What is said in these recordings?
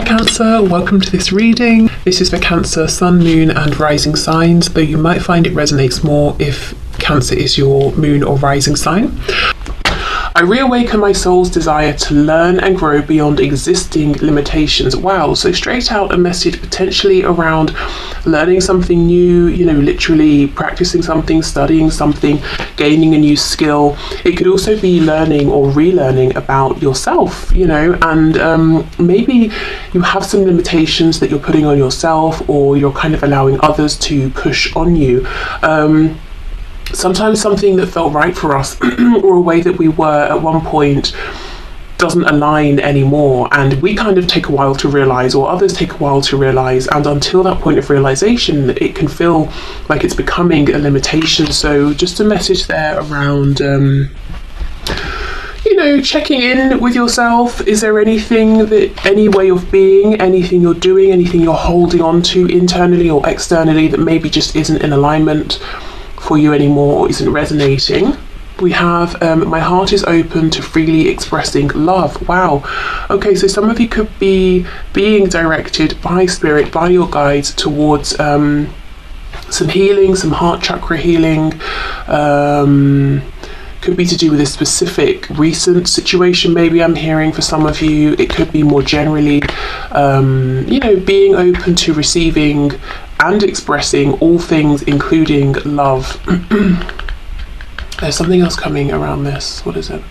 Cancer, welcome to this reading. This is for Cancer, Sun, Moon and Rising signs, though you might find it resonates more if Cancer is your moon or rising sign. I reawaken my soul's desire to learn and grow beyond existing limitations. Wow, so straight out a message potentially around learning something new, literally practicing something, studying something, gaining a new skill. It could also be learning or relearning about yourself, and maybe you have some limitations that you're putting on yourself, or you're kind of allowing others to push on you. Sometimes something that felt right for us or a way that we were at one point doesn't align anymore, and we kind of take a while to realize, or others take a while to realize, and until that point of realization it can feel like it's becoming a limitation. So just a message there around checking in with yourself. Is there anything any way of being, anything you're doing, anything you're holding on to internally or externally that maybe just isn't in alignment for you anymore or isn't resonating? We have my heart is open to freely expressing love. Wow. Okay, so some of you could be being directed by spirit, by your guides towards some healing, some heart chakra healing. Could be to do with a specific recent situation, maybe I'm hearing for some of you. It could be more generally, being open to receiving and expressing all things, including love. There's something else coming around this. What is it?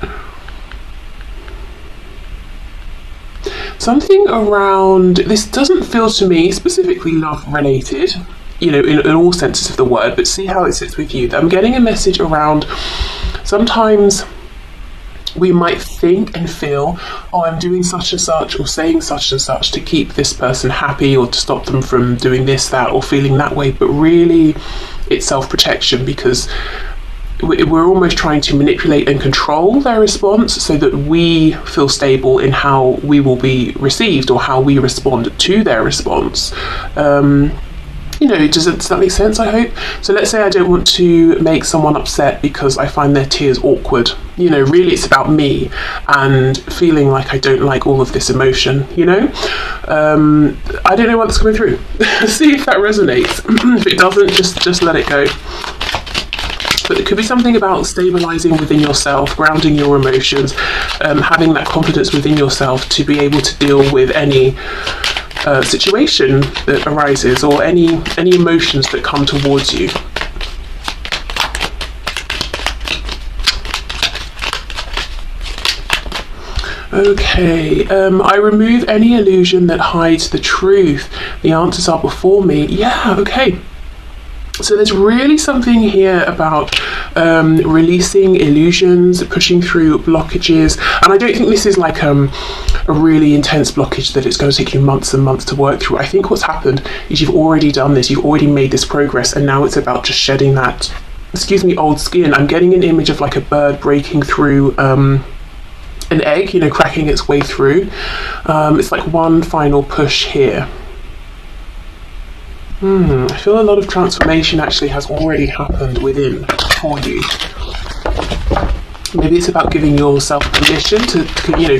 Something around, this doesn't feel to me specifically love related, in all senses of the word, but see how it sits with you. I'm getting a message around, sometimes we might think and feel, I'm doing such and such or saying such and such to keep this person happy or to stop them from doing this, that, or feeling that way, but really it's self-protection, because we're almost trying to manipulate and control their response so that we feel stable in how we will be received or how we respond to their response. Does that make sense, I hope? So let's say I don't want to make someone upset because I find their tears awkward. Really it's about me and feeling like I don't like all of this emotion, I don't know what's coming through. See if that resonates. If it doesn't, just let it go. But it could be something about stabilizing within yourself, grounding your emotions, having that confidence within yourself to be able to deal with any situation that arises, or any emotions that come towards you. Okay, I remove any illusion that hides the truth. The answers are before me. Yeah, okay. So there's really something here about releasing illusions, pushing through blockages, and I don't think this is like a really intense blockage that it's going to take you months and months to work through. I think what's happened is you've already done this, you've already made this progress, and now it's about just shedding that, old skin. I'm getting an image of like a bird breaking through an egg, cracking its way through. It's like one final push here. I feel a lot of transformation actually has already happened within for you. Maybe it's about giving yourself permission to,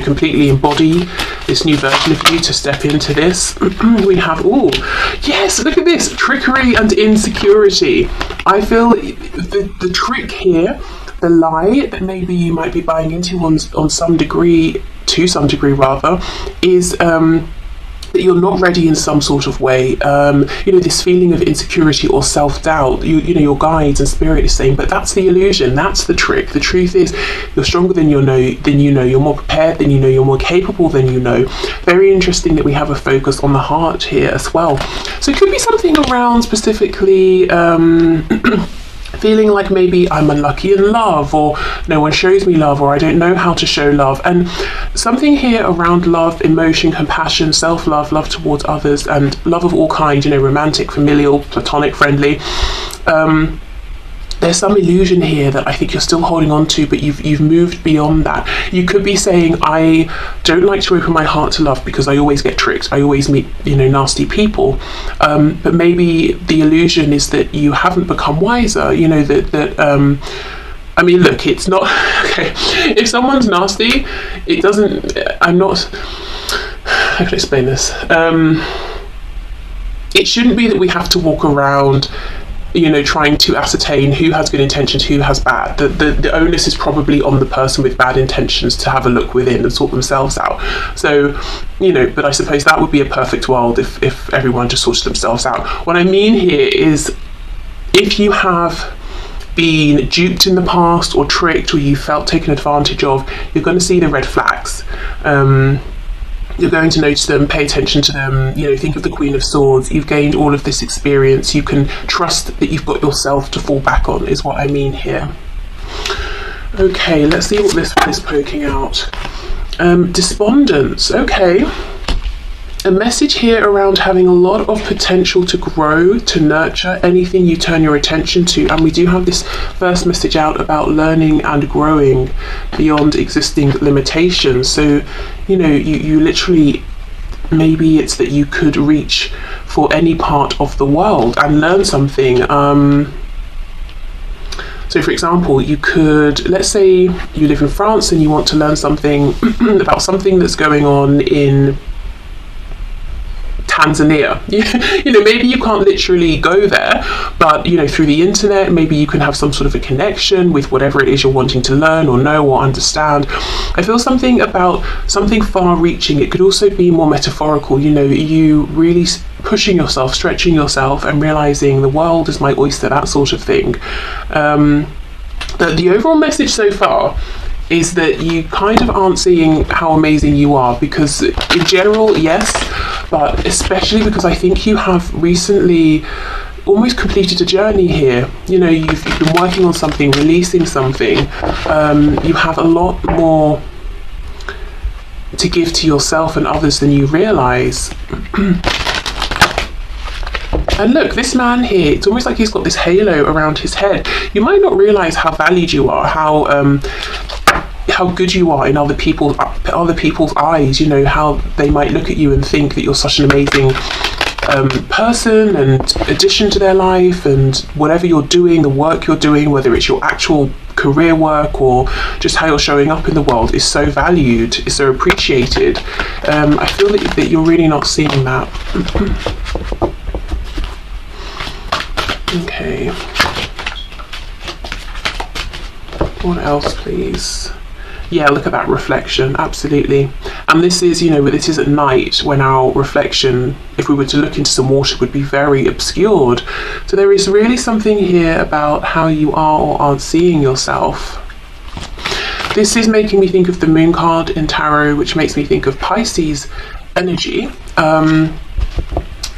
completely embody this new version of you, to step into this. We have, yes, look at this, trickery and insecurity. I feel the trick here, the lie that maybe you might be buying into on some degree, to some degree rather, is that you're not ready in some sort of way. This feeling of insecurity or self-doubt, your guides and spirit is saying, but that's the illusion, that's the trick. The truth is you're stronger than you know, you're more prepared than you know, you're more capable than you know. Very interesting that we have a focus on the heart here as well. So it could be something around specifically feeling like maybe I'm unlucky in love, or no one shows me love, or I don't know how to show love. And something here around love, emotion, compassion, self-love, love towards others, and love of all kinds, romantic, familial, platonic, friendly. There's some illusion here that I think you're still holding on to, but you've moved beyond that. You could be saying, I don't like to open my heart to love because I always get tricked. I always meet, nasty people. But maybe the illusion is that you haven't become wiser, I mean, look, it's not, okay, if someone's nasty, it doesn't, I'm not, how can I explain this? It shouldn't be that we have to walk around, trying to ascertain who has good intentions, who has bad. The onus is probably on the person with bad intentions to have a look within and sort themselves out. So, but I suppose that would be a perfect world if everyone just sorted themselves out. What I mean here is, if you have been duped in the past or tricked, or you felt taken advantage of, you're going to see the red flags. You're going to notice them, pay attention to them, think of the Queen of Swords. You've gained all of this experience. You can trust that you've got yourself to fall back on, is what I mean here. Okay, let's see what this one is poking out. Despondence, okay. A message here around having a lot of potential to grow, to nurture anything you turn your attention to. And we do have this first message out about learning and growing beyond existing limitations. So, you literally, maybe it's that you could reach for any part of the world and learn something. So for example, you could, let's say you live in France and you want to learn something about something that's going on in Tanzania. Maybe you can't literally go there, but through the internet, maybe you can have some sort of a connection with whatever it is you're wanting to learn or know or understand. I feel something about something far-reaching. It could also be more metaphorical, you really pushing yourself, stretching yourself, and realizing the world is my oyster, that sort of thing. The overall message so far is that you kind of aren't seeing how amazing you are, because in general, yes, but especially because I think you have recently almost completed a journey here. You've been working on something, releasing something. You have a lot more to give to yourself and others than you realize. And look, this man here, it's almost like he's got this halo around his head. You might not realize how valued you are, how good you are in other people's eyes, how they might look at you and think that you're such an amazing person and addition to their life, and whatever you're doing, the work you're doing, whether it's your actual career work or just how you're showing up in the world, is so valued, is so appreciated. I feel that you're really not seeing that. Okay. What else, please? Yeah, look at that reflection, absolutely. And this is, this is at night, when our reflection, if we were to look into some water, would be very obscured. So there is really something here about how you are or aren't seeing yourself. This is making me think of the moon card in tarot, which makes me think of Pisces energy.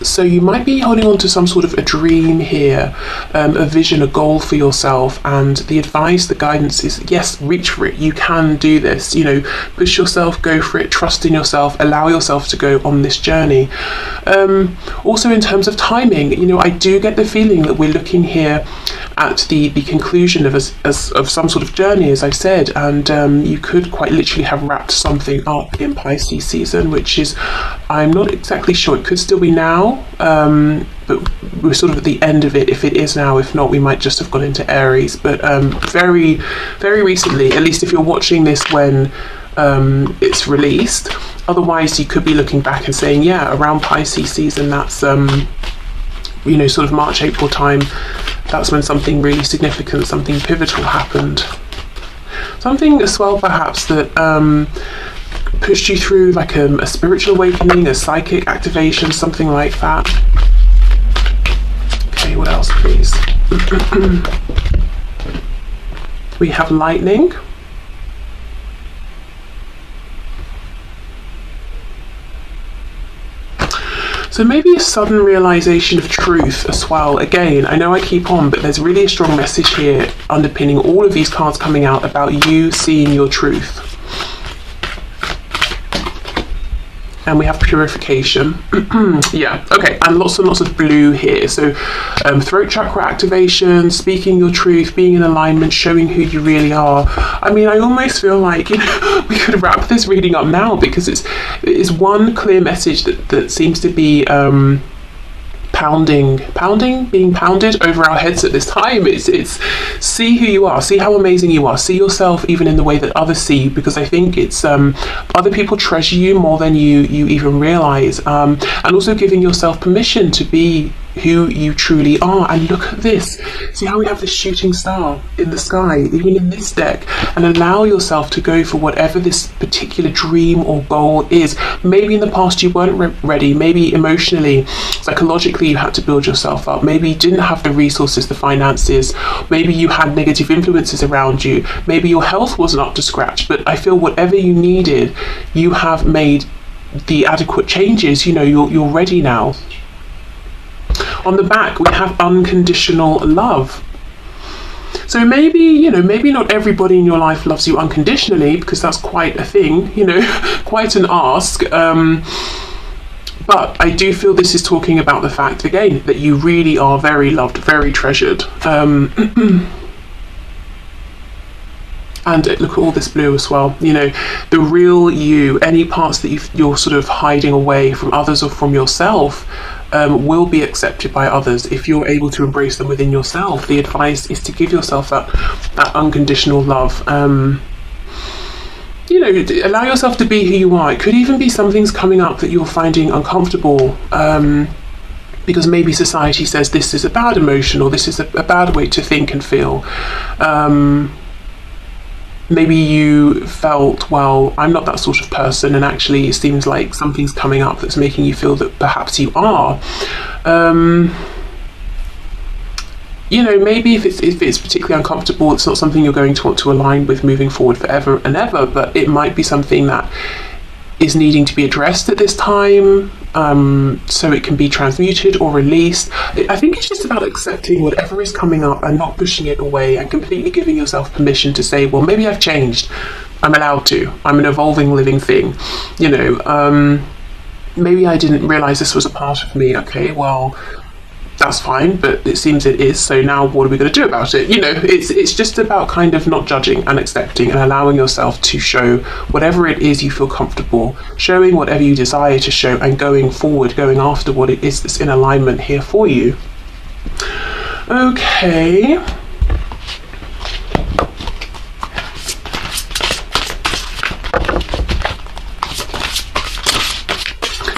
So you might be holding on to some sort of a dream here, a vision, a goal for yourself, and the advice, the guidance is, yes, reach for it. You can do this, push yourself, go for it, trust in yourself, allow yourself to go on this journey. Also in terms of timing, I do get the feeling that we're looking here at the conclusion of some sort of journey, as I've said, and you could quite literally have wrapped something up in Pisces season, which is, I'm not exactly sure, it could still be now, but we're sort of at the end of it if it is now. If not, we might just have gone into Aries, but very, very recently, at least if you're watching this when it's released. Otherwise, you could be looking back and saying, yeah, around Pisces season, that's sort of March, April time, that's when something really significant, something pivotal happened. Something as well perhaps that pushed you through, like a spiritual awakening, a psychic activation, something like that. Okay, what else, please? We have lightning. So maybe a sudden realization of truth as well. Again, I know I keep on, but there's really a strong message here underpinning all of these cards coming out about you seeing your truth. And we have purification. Yeah, okay, and lots and lots of blue here. So throat chakra activation, speaking your truth, being in alignment, showing who you really are. I mean, I almost feel like we could wrap this reading up now, because it is one clear message that seems to be being pounded over our heads at this time. It's see who you are, see how amazing you are, see yourself even in the way that others see you, because I think it's other people treasure you more than you even realize, and also giving yourself permission to be who you truly are. And look at this, see how we have this shooting star in the sky, even in this deck, and allow yourself to go for whatever this particular dream or goal is. Maybe in the past you weren't ready, maybe emotionally, psychologically you had to build yourself up, maybe you didn't have the resources, the finances, maybe you had negative influences around you, maybe your health wasn't up to scratch, but I feel whatever you needed, you have made the adequate changes. You're ready now. On the back, we have unconditional love. So maybe not everybody in your life loves you unconditionally, because that's quite a thing, quite an ask. But I do feel this is talking about the fact, again, that you really are very loved, very treasured. And look at all this blue as well. The real you, any parts that you're sort of hiding away from others or from yourself, will be accepted by others if you're able to embrace them within yourself. The advice is to give yourself that unconditional love. Allow yourself to be who you are. It could even be something's coming up that you're finding uncomfortable, because maybe society says this is a bad emotion, or this is a bad way to think and feel. Maybe you felt, well, I'm not that sort of person, and actually it seems like something's coming up that's making you feel that perhaps you are. Maybe if it's particularly uncomfortable, it's not something you're going to want to align with moving forward forever and ever, but it might be something that is needing to be addressed at this time, so it can be transmuted or released. I think it's just about accepting whatever is coming up and not pushing it away, and completely giving yourself permission to say, well, maybe I've changed. I'm allowed to. I'm an evolving living thing. Maybe I didn't realize this was a part of me. Okay, well, that's fine, but it seems it is, so now what are we going to do about it? It's just about kind of not judging and accepting and allowing yourself to show whatever it is you feel comfortable showing, whatever you desire to show, and going forward, going after what it is that's in alignment here for you. Okay.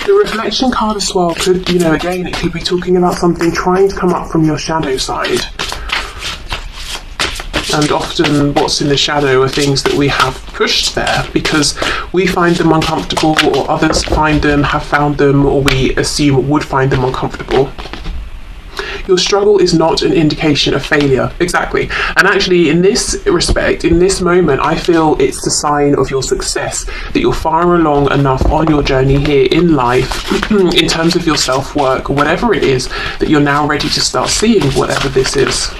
The reflection card as well could, again, it could be talking about something trying to come up from your shadow side. And often what's in the shadow are things that we have pushed there because we find them uncomfortable, or others find them, have found them, or we assume would find them uncomfortable. Your struggle is not an indication of failure. Exactly. And actually, in this respect, in this moment, I feel it's the sign of your success, that you're far along enough on your journey here in life, in terms of your self-work, or whatever it is, that you're now ready to start seeing whatever this is.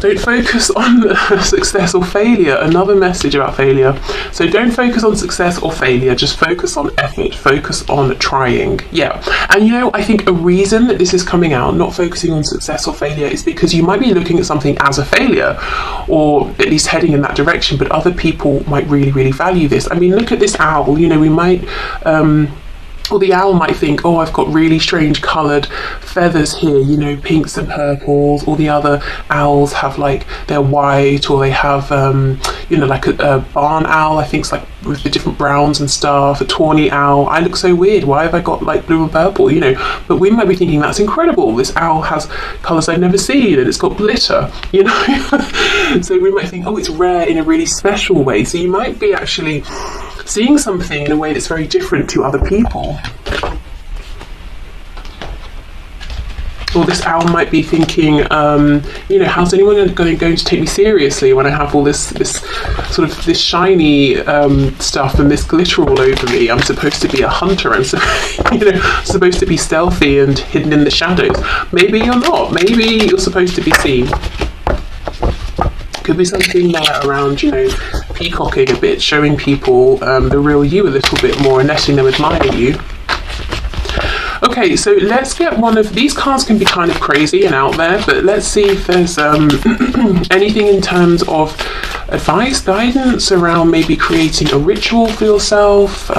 Don't focus on success or failure. Another message about failure. So don't focus on success or failure, just focus on effort, focus on trying. Yeah. And I think a reason that this is coming out, not focusing on success or failure, is because you might be looking at something as a failure, or at least heading in that direction, but other people might really, really value this. I mean, look at this owl. We might or the owl might think, oh, I've got really strange coloured feathers here, pinks and purples. All the other owls have they're white, or they have, like a barn owl, I think, it's like with the different browns and stuff, a tawny owl. I look so weird. Why have I got blue and purple, But we might be thinking, that's incredible. This owl has colours I've never seen, and it's got glitter, So we might think, oh, it's rare in a really special way. So you might be actually seeing something in a way that's very different to other people. Or this owl might be thinking, how's anyone going to take me seriously when I have all this sort of this shiny stuff and this glitter all over me? I'm supposed to be a hunter. I'm supposed to be stealthy and hidden in the shadows. Maybe you're not. Maybe you're supposed to be seen. Could be something there around, peacocking a bit, showing people the real you a little bit more and letting them admire you. Okay, so let's get one of these cards. Can be kind of crazy and out there, but let's see if there's anything in terms of advice, guidance around maybe creating a ritual for yourself.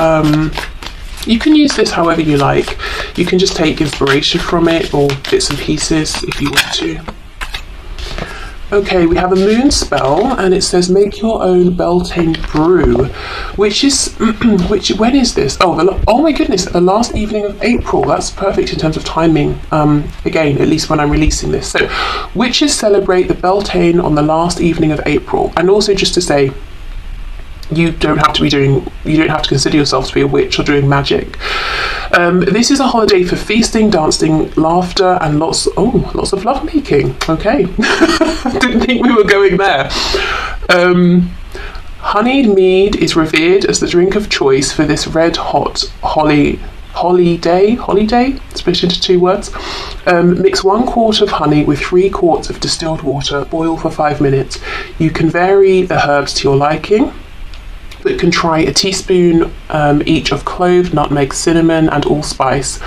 You can use this however you like. You can just take inspiration from it or bits and pieces if you want to. Okay, we have a moon spell, and it says make your own Beltane brew, which is when is this? Oh my goodness, the last evening of April. That's perfect in terms of timing. Again, at least when I'm releasing this. So, witches celebrate the Beltane on the last evening of April, and also just to say, you don't have to consider yourself to be a witch or doing magic. This is a holiday for feasting, dancing, laughter, and lots of lovemaking. Okay, didn't think we were going there. Honeyed mead is revered as the drink of choice for this red hot holiday, split into 2 words. Mix 1 quart of honey with 3 quarts of distilled water, boil for 5 minutes. You can vary the herbs to your liking, but can try a teaspoon each of clove, nutmeg, cinnamon, and allspice.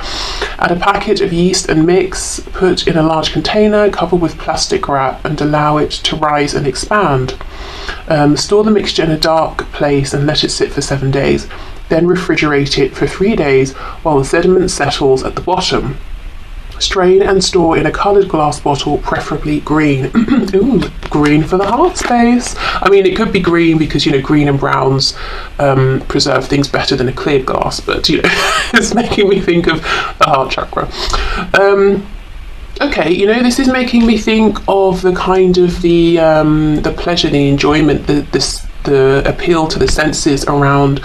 Add a packet of yeast and mix, put in a large container, cover with plastic wrap, and allow it to rise and expand. Store the mixture in a dark place and let it sit for 7 days. Then refrigerate it for 3 days while the sediment settles at the bottom. Strain and store in a coloured glass bottle, preferably green. Ooh, green for the heart space. I mean, it could be green because, green and browns preserve things better than a clear glass, but, it's making me think of the heart chakra. Okay, this is making me think of the kind of the pleasure, the enjoyment, the appeal to the senses around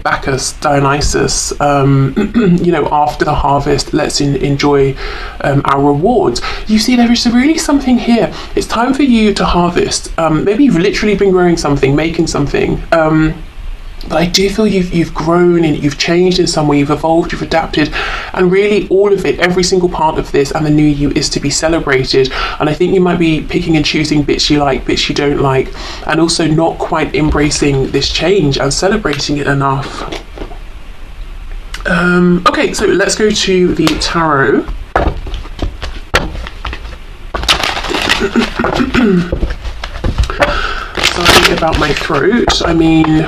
Bacchus, Dionysus. After the harvest, let's enjoy our rewards. You see, there is really something here. It's time for you to harvest. Maybe you've literally been growing something, making something. But I do feel you've grown and you've changed in some way, you've evolved, you've adapted, and really all of it, every single part of this and the new you is to be celebrated. And I think you might be picking and choosing bits you like, bits you don't like, and also not quite embracing this change and celebrating it enough. Okay, so let's go to the tarot. Sorry about my throat. I mean,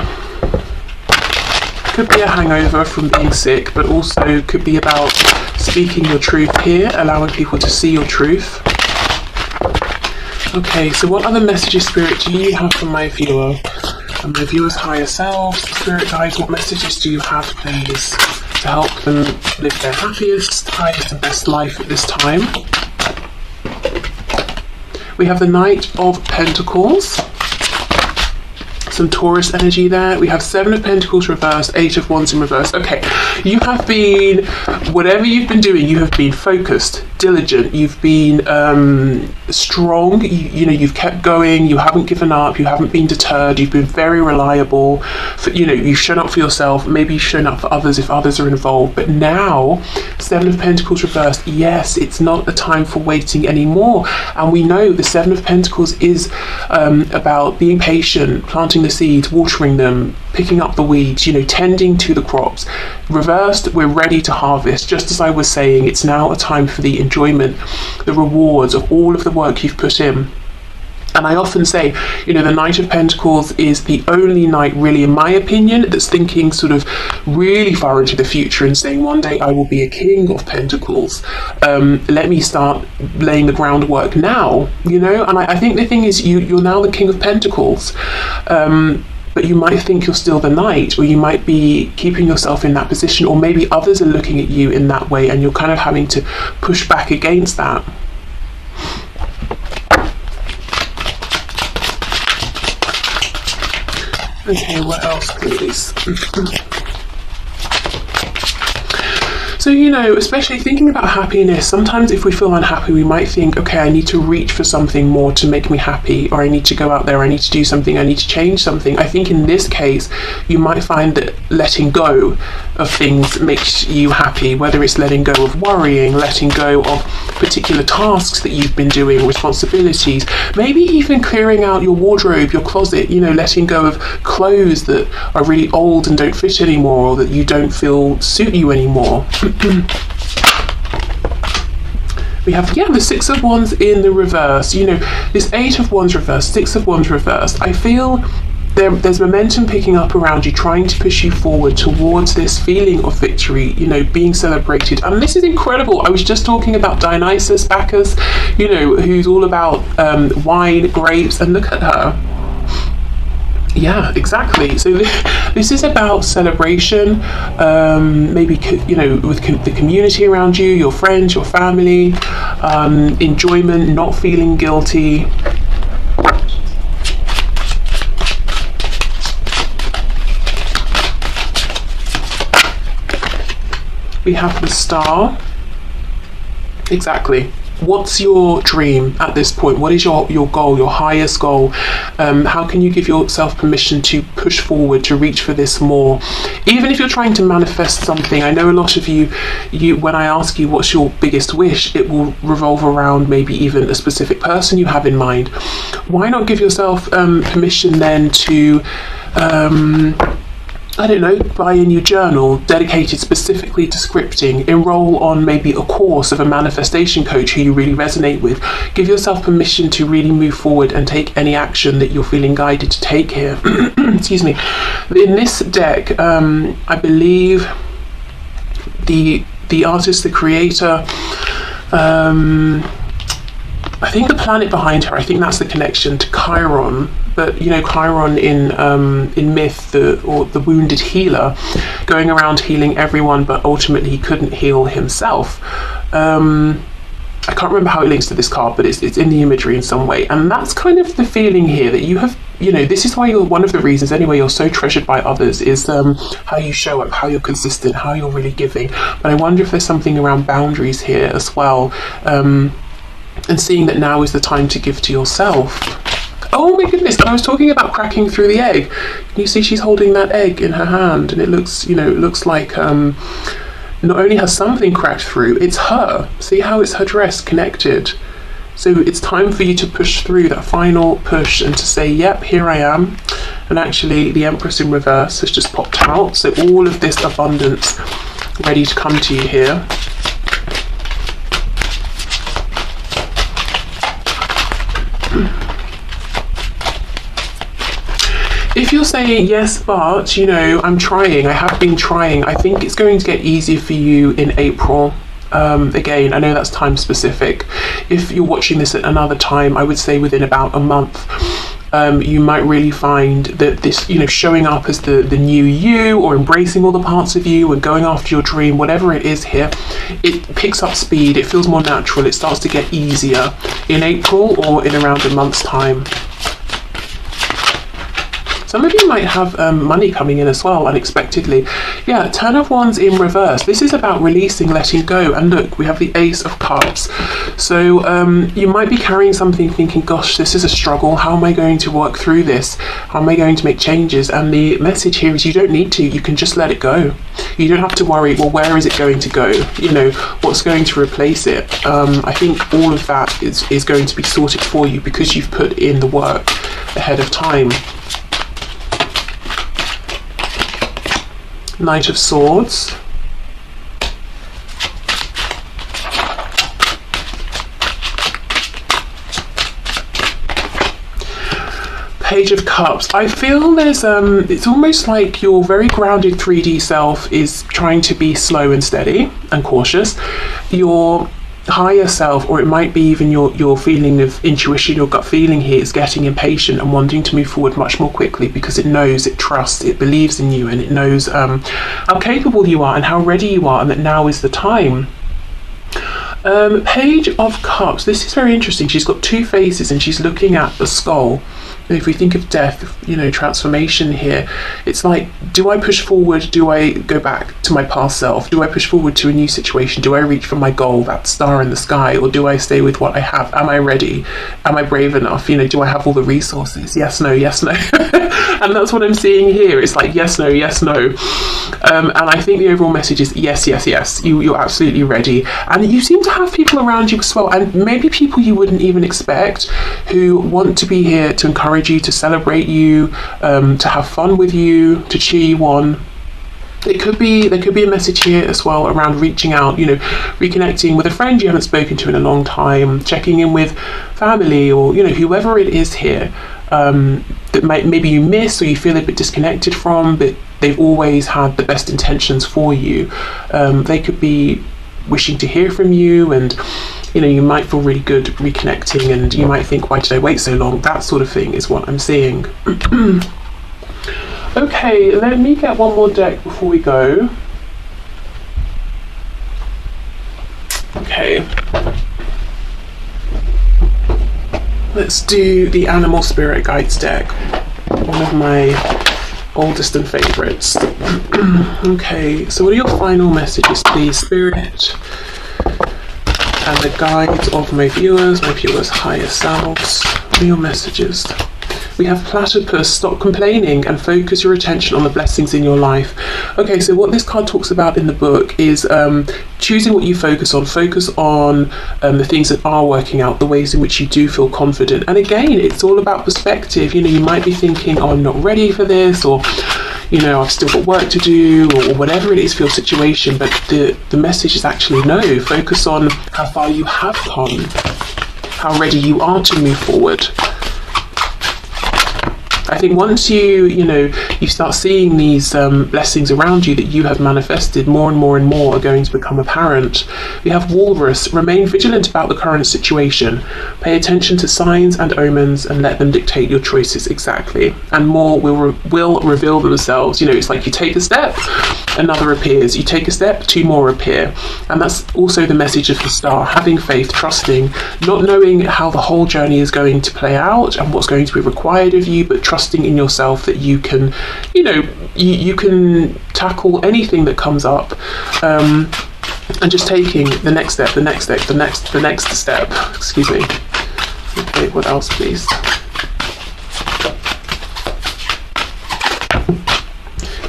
could be a hangover from being sick, but also could be about speaking your truth here, allowing people to see your truth. Okay, so what other messages, Spirit, do you have from my viewer? And my viewer's higher selves, Spirit guides, what messages do you have, please, to help them live their happiest, highest and best life at this time? We have the Knight of Pentacles. Some Taurus energy there. We have 7 of Pentacles reversed, 8 of Wands in reverse. Okay, you have been, whatever you've been doing, you have been focused, diligent, you've been strong, you've kept going, you haven't given up, you haven't been deterred, you've been very reliable, you've shown up for yourself, maybe you've shown up for others if others are involved, but now, 7 of Pentacles reversed, yes, it's not a time for waiting anymore, and we know the 7 of Pentacles is about being patient, planting the seeds, watering them, picking up the weeds, tending to the crops. Reversed, we're ready to harvest. Just as I was saying, it's now a time for the enjoyment, the rewards of all of the work you've put in. And I often say, the Knight of Pentacles is the only knight, really, in my opinion, that's thinking sort of really far into the future and saying, one day I will be a King of Pentacles. Let me start laying the groundwork now, And I think the thing is, you're now the King of Pentacles. But you might think you're still the knight, or you might be keeping yourself in that position, or maybe others are looking at you in that way and you're kind of having to push back against that. Okay, what else, please? So, especially thinking about happiness, sometimes if we feel unhappy, we might think, okay, I need to reach for something more to make me happy, or I need to go out there, I need to do something, I need to change something. I think in this case, you might find that letting go of things makes you happy, whether it's letting go of worrying, letting go of particular tasks that you've been doing, responsibilities, maybe even clearing out your wardrobe, your closet, letting go of clothes that are really old and don't fit anymore, or that you don't feel suit you anymore. We have, the Six of Wands in the reverse. This Eight of Wands reverse, Six of Wands reverse. I feel there's momentum picking up around you, trying to push you forward towards this feeling of victory, being celebrated. And this is incredible. I was just talking about Dionysus, Bacchus, who's all about wine, grapes, and look at her. Yeah, exactly. So this is about celebration, maybe, with the community around you, your friends, your family, enjoyment, not feeling guilty. We have the Star. Exactly. What's your dream at this point? What is your goal, your highest goal? How can you give yourself permission to push forward, to reach for this more? Even if you're trying to manifest something, I know a lot of you, when I ask you what's your biggest wish, it will revolve around maybe even a specific person you have in mind. Why not give yourself permission then to buy a new journal dedicated specifically to scripting, enroll on maybe a course of a manifestation coach who you really resonate with. Give yourself permission to really move forward and take any action that you're feeling guided to take here. Excuse me. In this deck, I believe the artist, the creator, I think the planet behind her, I think that's the connection to Chiron. But Chiron in myth, the wounded healer, going around healing everyone, but ultimately he couldn't heal himself. I can't remember how it links to this card, but it's in the imagery in some way. And that's kind of the feeling here, that you have, this is why one of the reasons anyway you're so treasured by others is how you show up, how you're consistent, how you're really giving. But I wonder if there's something around boundaries here as well. And seeing that now is the time to give to yourself. Oh my goodness, I was talking about cracking through the egg. Can you see she's holding that egg in her hand, and it looks, like not only has something cracked through, it's her. See how it's her dress connected? So it's time for you to push through that final push and to say, yep, here I am. And actually the Empress in reverse has just popped out. So all of this abundance ready to come to you here. If you're saying, yes, but, I'm trying, I have been trying, I think it's going to get easier for you in April. Again, I know that's time specific. If you're watching this at another time, I would say within about a month, you might really find that this, showing up as the new you, or embracing all the parts of you and going after your dream, whatever it is here, it picks up speed, it feels more natural, it starts to get easier in April or in around a month's time. Some of you might have money coming in as well, unexpectedly. Yeah, Ten of Wands in reverse. This is about releasing, letting go. And look, we have the Ace of Cups. So you might be carrying something thinking, gosh, this is a struggle. How am I going to work through this? How am I going to make changes? And the message here is you don't need to. You can just let it go. You don't have to worry, well, where is it going to go? What's going to replace it? I think all of that is going to be sorted for you because you've put in the work ahead of time. Knight of Swords. Page of Cups. I feel there's it's almost like your very grounded 3D self is trying to be slow and steady and cautious. Your higher self, or it might be even your feeling of intuition, your gut feeling here, is getting impatient and wanting to move forward much more quickly because it knows, it trusts, it believes in you, and it knows how capable you are and how ready you are, and that now is the time. Page of Cups. This is very interesting. She's got two faces and she's looking at the skull. If we think of death, transformation here, it's like, do I push forward? Do I go back to my past self? Do I push forward to a new situation? Do I reach for my goal, that star in the sky? Or do I stay with what I have? Am I ready? Am I brave enough? Do I have all the resources? Yes, no, yes, no. And that's what I'm seeing here. It's like, yes, no, yes, no. And I think the overall message is yes, yes, yes. You're absolutely ready. And you seem to have people around you as well, and maybe people you wouldn't even expect, who want to be here to encourage you, to celebrate you, to have fun with you, to cheer you on. There could be a message here as well around reaching out, reconnecting with a friend you haven't spoken to in a long time, checking in with family, or whoever it is here that maybe you miss or you feel a bit disconnected from, but they've always had the best intentions for you. They could be wishing to hear from you, and you might feel really good reconnecting, and you might think, why did I wait so long? That sort of thing is what I'm seeing. Okay, let me get one more deck before we go. Okay. Let's do the Animal Spirit Guides deck. One of my oldest and favourites. Okay, so what are your final messages, please, Spirit? And the guides of my viewers' higher selves. What are your messages? We have Platypus. Stop complaining and focus your attention on the blessings in your life. Okay, so what this card talks about in the book is choosing what you focus on. Focus on the things that are working out, the ways in which you do feel confident. And again, it's all about perspective. You might be thinking, oh, I'm not ready for this, or I've still got work to do, or whatever it is for your situation. But the message is actually no. Focus on how far you have come, how ready you are to move forward. I think once you start seeing these blessings around you that you have manifested, more and more are going to become apparent. We have Walrus. Remain vigilant about the current situation. Pay attention to signs and omens and let them dictate your choices exactly. And more will reveal themselves. It's like you take a step, another appears. You take a step, two more appear. And that's also the message of the star. Having faith, trusting, not knowing how the whole journey is going to play out and what's going to be required of you, but trusting in yourself that you can, you can tackle anything that comes up, and just taking the next step, the next step. Excuse me. Okay, what else, please?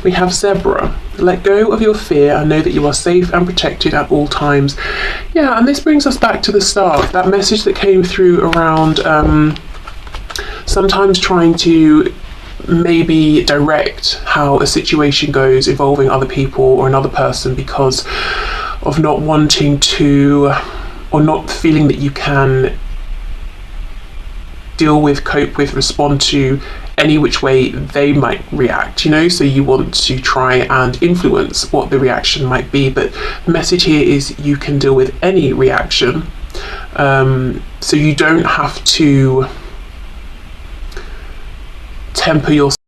We have Zebra. Let go of your fear and know that you are safe and protected at all times. Yeah, and this brings us back to the start, that message that came through around sometimes trying to maybe direct how a situation goes involving other people or another person because of not wanting to, or not feeling that you can deal with, cope with, respond to any which way they might react, so you want to try and influence what the reaction might be. But the message here is you can deal with any reaction, so you don't have to temper your